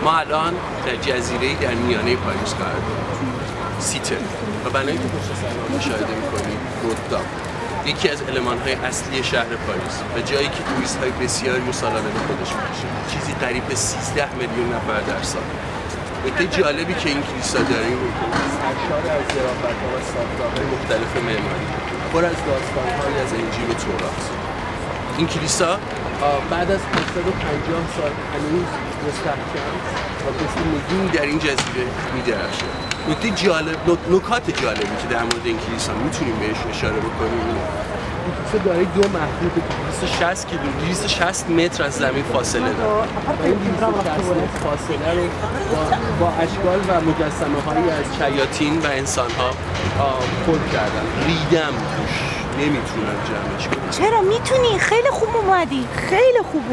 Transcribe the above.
ما الان در جزیره‌ای در میانه پاریس قرار داریم، سیتل، و بنایی که پشت سر ما مشاهده می‌کنید نوتردام، یکی از المان‌های اصلی شهر پاریس و جایی که توریست‌های بسیاری سالانه به خودش می‌کشه، چیزی قریب به 13 میلیون نفر در سال. نکته جالبی که این کلیسا داریم سرشار از ظرافت‌ها و ساختارهای مختلف معماری، پر از داستان‌هایی از انجیل و تورات. این کلیسا بعد از 850 سال هنوز مستحکم و مثل نجوم در این جزیره می‌درخشه. نکات جالبی که در مورد این کلیسا میتونیم بهش اشاره بکنیم اینه: این کلیسا دارای دو محدود 260 متر از زمین فاصله داره و این 260 متر فاصله رو با اشکال و مجسمه هایی از شیاطین و انسان ها پر کردن. ریدم توش، نمیتونم جمعش کنم. چرا میتونی؟ خیلی خوب اومدی، خیلی خوب.